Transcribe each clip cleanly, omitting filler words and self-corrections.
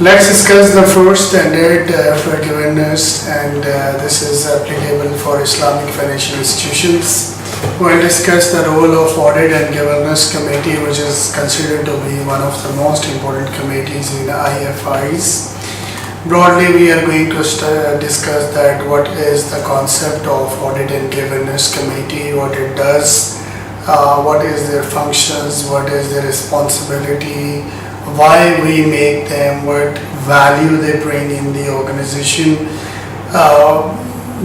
Let's discuss the first standard for governance, and this is applicable for Islamic financial institutions. We'll discuss the role of Audit and Governance Committee, which is considered to be one of the most important committees in IFIs. Broadly, we are going to discuss that what is the concept of Audit and Governance Committee, what it does, what is their functions, what is their responsibility, why we make them, what value they bring in the organization,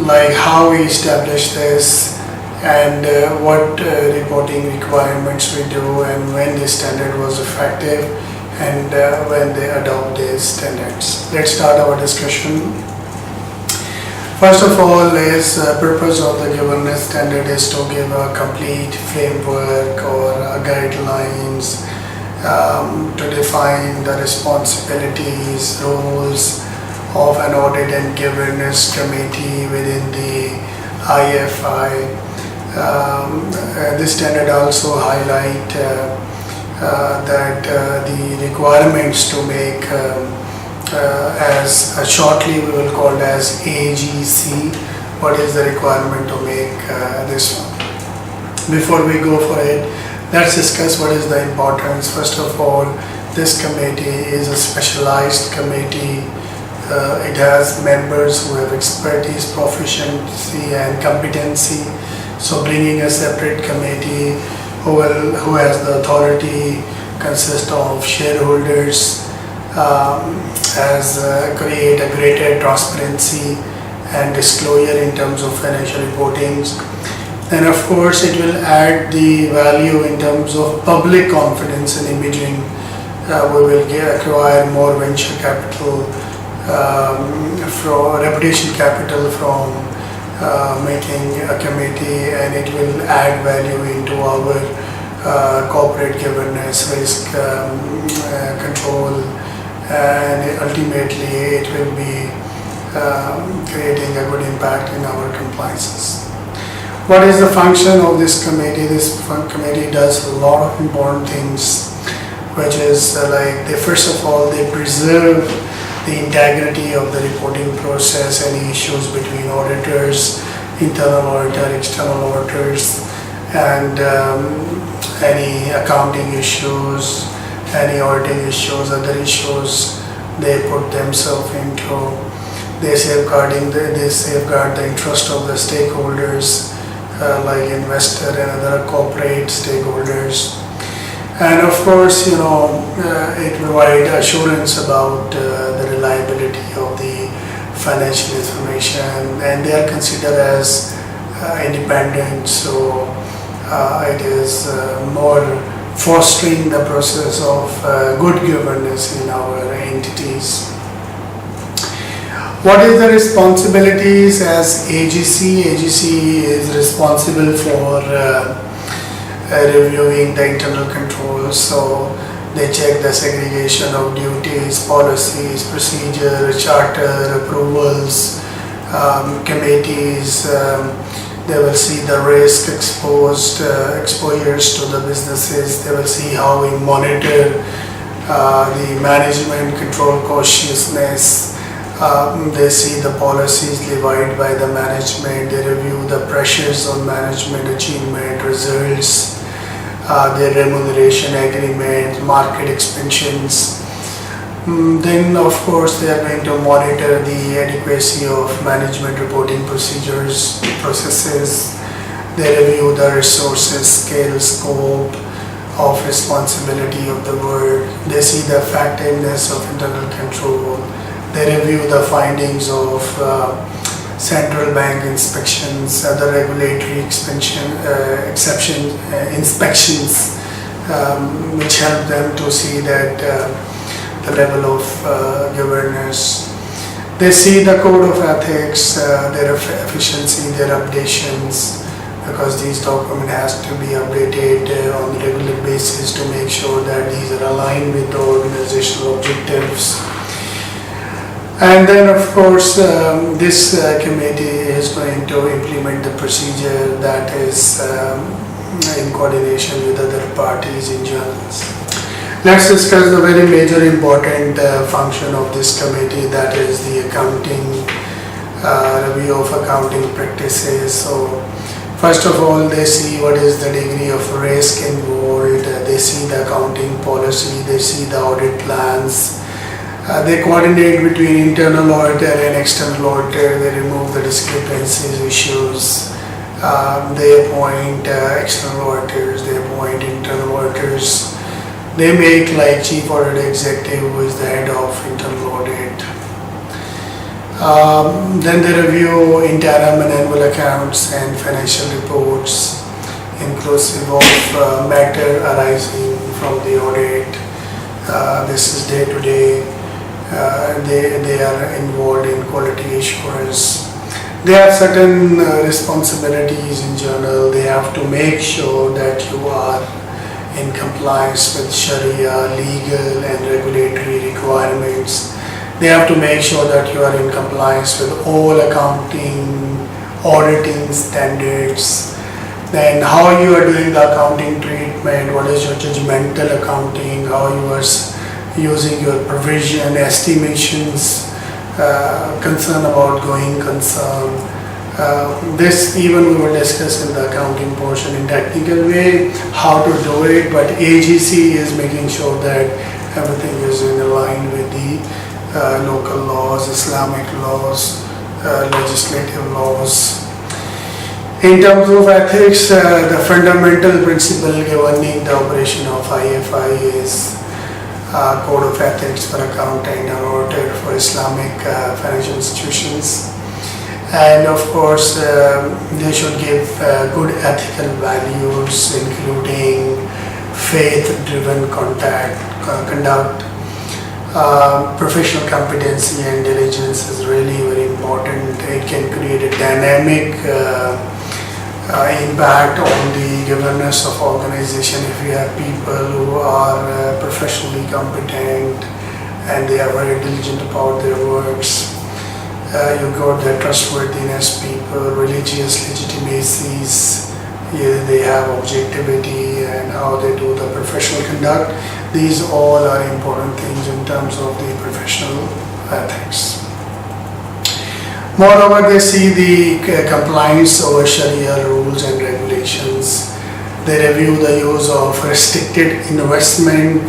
like how we establish this, and what reporting requirements we do, and when the standard was effective, and when they adopt these standards. Let's start our discussion. First of all, is purpose of the governance standard is to give a complete framework or guidelines to define the responsibilities, roles of an audit and governance committee within the IFI. This standard also highlight that the requirements to make as shortly we will call as AGC. What is the requirement to make this one? Before we go for it, let's discuss what is the importance. First of all, this committee is a specialized committee. It has members who have expertise, proficiency and competency. So bringing a separate committee who has the authority, consists of shareholders, create a greater transparency and disclosure in terms of financial reportings. And of course, it will add the value in terms of public confidence and imaging. We will acquire more venture capital, from reputation capital from making a committee, and it will add value into our corporate governance, risk control, and ultimately it will be creating a good impact in our compliances. What is the function of this committee? This committee does a lot of important things, which is first of all, they preserve the integrity of the reporting process, any issues between auditors, internal auditor, external auditors, and any accounting issues, any auditing issues, other issues they put themselves into. They safeguard the interest of the stakeholders, like investor and other corporate stakeholders. And of course, it provides assurance about the reliability of the financial information, and they are considered as independent. So it is more fostering the process of good governance in our entities. What is the responsibilities as AGC? AGC is responsible for reviewing the internal controls. So they check the segregation of duties, policies, procedure, charter, approvals, committees. They will see the risk exposures to the businesses. They will see how we monitor the management, control cautiousness. They see the policies levied by the management. They review the pressures on management achievement, results, their remuneration agreement, market expansions. Then of course they are going to monitor the adequacy of management reporting procedures, processes. They review the resources, scale, scope of responsibility of the work. They see the effectiveness of internal control. They review the findings of central bank inspections, other regulatory inspections, which help them to see that the level of governance. They see the code of ethics, their efficiency, their updations, because these documents has to be updated on a regular basis to make sure that these are aligned with the organizational objectives. And then of course this committee is going to implement the procedure that is in coordination with other parties in journals. Let's discuss the very major important function of this committee, that is the accounting, review of accounting practices. So first of all, they see what is the degree of risk involved, they see the accounting policy, they see the audit plans, they coordinate between internal auditor and external auditor, they remove the discrepancies, issues, they appoint external auditors, they appoint internal auditors, they make like chief audit executive who is the head of internal audit. Then they review interim and annual accounts and financial reports inclusive of matter arising from the audit. This is day to day. They are involved in quality assurance. They have certain responsibilities in general. They have to make sure that you are in compliance with Sharia, legal and regulatory requirements. They have to make sure that you are in compliance with all accounting, auditing standards. Then how you are doing the accounting treatment, what is your judgmental accounting, how you are using your provision, estimations, concern about going concern. This even we will discuss in the accounting portion in technical way, how to do it, but AGC is making sure that everything is in line with the local laws, Islamic laws, legislative laws. In terms of ethics, the fundamental principle governing the operation of IFI is Code of Ethics for Accountant and Auditor for Islamic financial institutions. And of course, they should give good ethical values, including faith-driven conduct. Professional competency and diligence is really very important. It can create a dynamic impact on the governance of organization if you have people who are professionally competent and they are very diligent about their works. You got the trustworthiness people, religious legitimacies, they have objectivity and how they do the professional conduct. These all are important things in terms of the professional ethics. Moreover, they see the compliance over Sharia rules and regulations. They review the use of restricted investment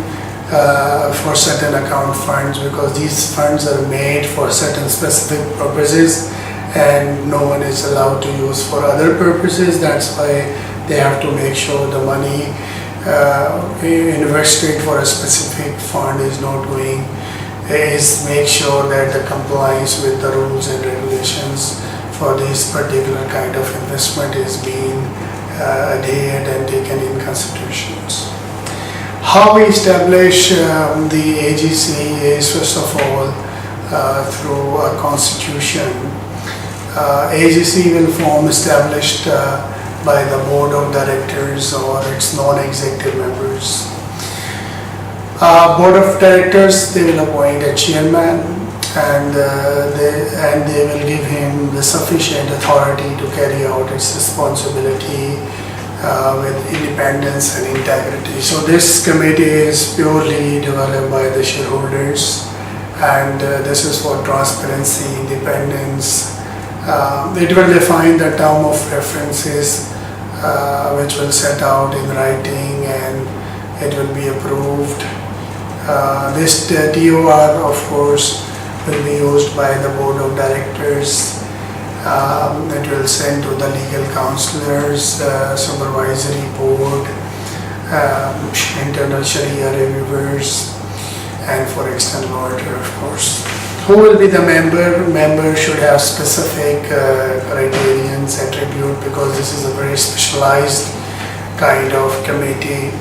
for certain account funds, because these funds are made for certain specific purposes and no one is allowed to use for other purposes. That's why they have to make sure the money invested for a specific fund is not going, is make sure that the compliance with the rules and regulations for this particular kind of investment is being adhered and taken in considerations. How we establish the AGC is first of all through a constitution. AGC will form established by the board of directors or its non-executive members. Board of directors, they will appoint a chairman and they will give him the sufficient authority to carry out its responsibility with independence and integrity. So this committee is purely developed by the shareholders, and this is for transparency, independence. It will define the term of references which will set out in writing and it will be approved. This TOR of course will be used by the board of directors. It will send to the legal counselors, supervisory board, internal Sharia reviewers, and for external auditor of course. Who will be the member? Member should have specific criterions, attribute, because this is a very specialized kind of committee.